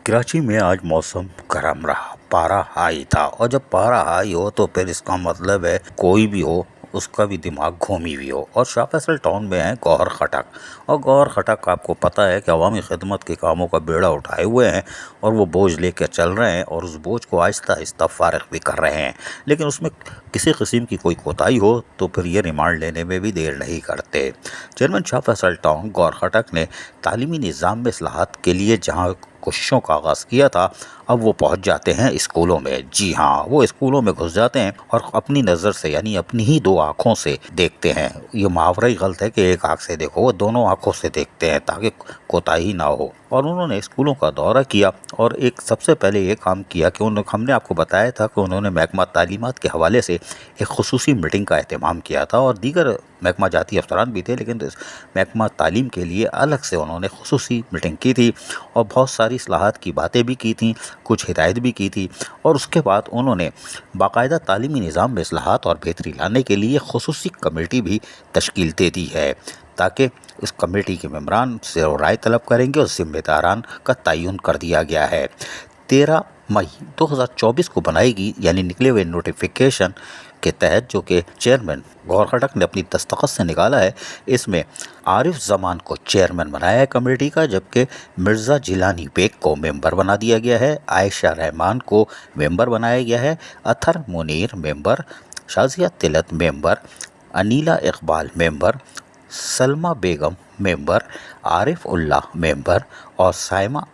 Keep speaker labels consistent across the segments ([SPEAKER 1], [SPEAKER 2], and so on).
[SPEAKER 1] कराची में आज मौसम गर्म रहा, पारा हाई था। और जब पारा हाई हो तो फिर इसका मतलब है कोई भी हो उसका भी दिमाग घूमी हुई हो। और शाह फैसल टाउन में है गौहर खटक, और गौहर खटक आपको पता है कि अवामी खिदमत के कामों का बेड़ा उठाए हुए हैं और वो बोझ लेकर चल रहे हैं और उस बोझ को आहिस्ता आहिस्ता फारिग भी कर रहे हैं। लेकिन उसमें किसी किस्म की कोई कोताही हो तो फिर ये रिमांड लेने में भी देर नहीं करते। चेयरमैन शाह फैसल टाउन गौहर खटक ने तालीमी निज़ाम में इस्लाहात के लिए जहाँ कोशिशों का आगाज़ किया था, अब वो पहुंच जाते हैं स्कूलों में। जी हाँ, वो स्कूलों में घुस जाते हैं और अपनी नज़र से यानी अपनी ही दो आँखों से देखते हैं। ये मुहावरा ही गलत है कि एक आँख से देखो, वो दोनों आँखों से देखते हैं ताकि कोताही ना हो। और उन्होंने स्कूलों का दौरा किया और एक सबसे पहले ये काम किया कि हमने आपको बताया था कि उन्होंने महकमा तालीमात के हवाले से एक खुसूसी मीटिंग का एहतमाम किया था और दीगर महकमा जाती अफसरान भी थे, लेकिन महकमा तालीम के लिए अलग से उन्होंने खुसूसी मीटिंग की थी और बहुत सारी इस्लाहात की बातें भी की थी, कुछ हिदायत भी की थी। और उसके बाद उन्होंने बाकायदा तालीमी निज़ाम में इस्लाहात और बेहतरी लाने के लिए खुसूसी कमेटी भी तश्कील दे दी है, ताकि इस कमेटी के मेंबरान से राय तलब करेंगे और जिम्मेदारान का तयन कर दिया गया है। 13 मई 2024 को बनाएगी यानी निकले हुए नोटिफिकेशन के तहत जो कि चेयरमैन गौहर खटक ने अपनी दस्तखत से निकाला है, इसमें आरिफ जमान को चेयरमैन बनाया है कमेटी का, जबकि मिर्ज़ा जिलानी बेग को मेंबर बना दिया गया है, आयशा रहमान को मेंबर बनाया गया है, Athar Munir member, Shazia Talat member, Aneela Iqbal member, Salma Begum member, Arif Ullah member और साइमा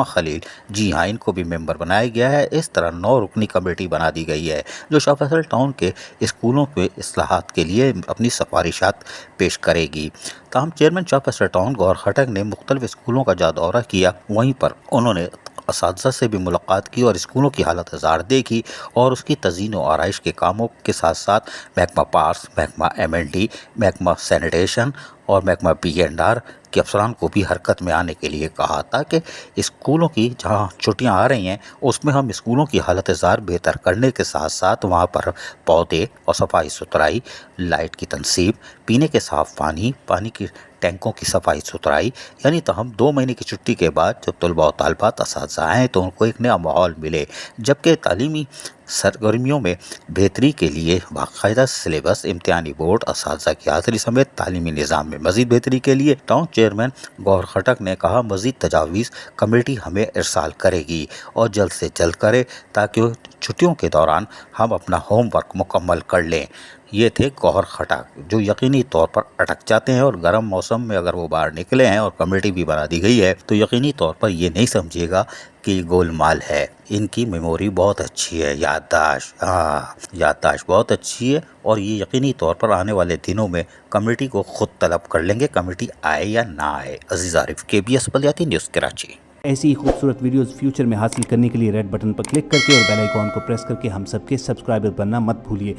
[SPEAKER 1] खलील, जी हाँ, इनको भी मेंबर बनाया गया है। इस तरह 9 रुकनी कमेटी बना दी गई है जो शाह फैसल टाउन के स्कूलों पे इस्लाहात के लिए अपनी सिफारिशात पेश करेगी। ताहम चेयरमैन शाह फैसल टाउन गौहर खटक ने मुख्तलिफ स्कूलों का जहाँ दौरा किया, वहीं पर उन्होंने असातिज़ा से भी मुलाकात की और स्कूलों की हालत जार देखी और उसकी तज़ीन व आराइश के कामों के साथ साथ महकमा पार्स, महकमा M&D, महकमा सैनिटेशन और महकमा B&R के अफसरान को भी हरकत में आने के लिए कहा, ताकि स्कूलों की जहाँ छुट्टियाँ आ रही हैं उसमें हम स्कूलों की हालत ज़ार बेहतर करने के साथ साथ वहाँ पर पौधे और सफाई सुथराई, लाइट की तनसीब, पीने के साफ़ पानी की टैंकों की सफाई सुथराई, यानी तो हम 2 महीने की छुट्टी के बाद जब तलबा व तालबात असातिज़ा आएँ तो उनको एक नया माहौल मिले, जबकि तालीमी सरगर्मियों में बेहतरी के लिए बाकायदा सिलेबस, इम्तिहानी बोर्ड, असातिज़ा की हाज़िरी समेत तालीमी निज़ाम में मज़ीद बेहतरी के लिए टाउन चेयरमैन गौहर खटक ने कहा मज़ीद तजावीज़ कमेटी हमें इरसाल करेगी और जल्द से जल्द करे ताकि छुट्टियों के दौरान हम अपना होमवर्क मुकम्मल कर लें। ये थे गौहर खटक जो यकीनी तौर पर अटक जाते हैं और गर्म मौसम में अगर वो बाहर निकले हैं और कमेटी भी बना दी गई है तो यकीनी तौर पर ये नहीं समझिएगा कि ये गोलमाल है। इनकी मेमोरी बहुत अच्छी है, याददाश्त बहुत अच्छी है और ये यकीनी तौर पर आने वाले दिनों में कमेटी को खुद तलब कर लेंगे, कमेटी आए या ना आए। अजीज़ आरिफ, KBS बलियाती न्यूज़ कराची।
[SPEAKER 2] ऐसी ही खूबसूरत वीडियोस फ्यूचर में हासिल करने के लिए रेड बटन पर क्लिक करके और बेल आइकॉन को प्रेस करके हम सबके सब्सक्राइबर बनना मत भूलिए।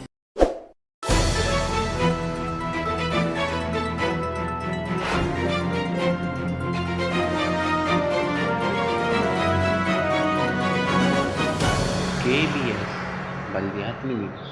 [SPEAKER 3] KBS बलियाती न्यूज़।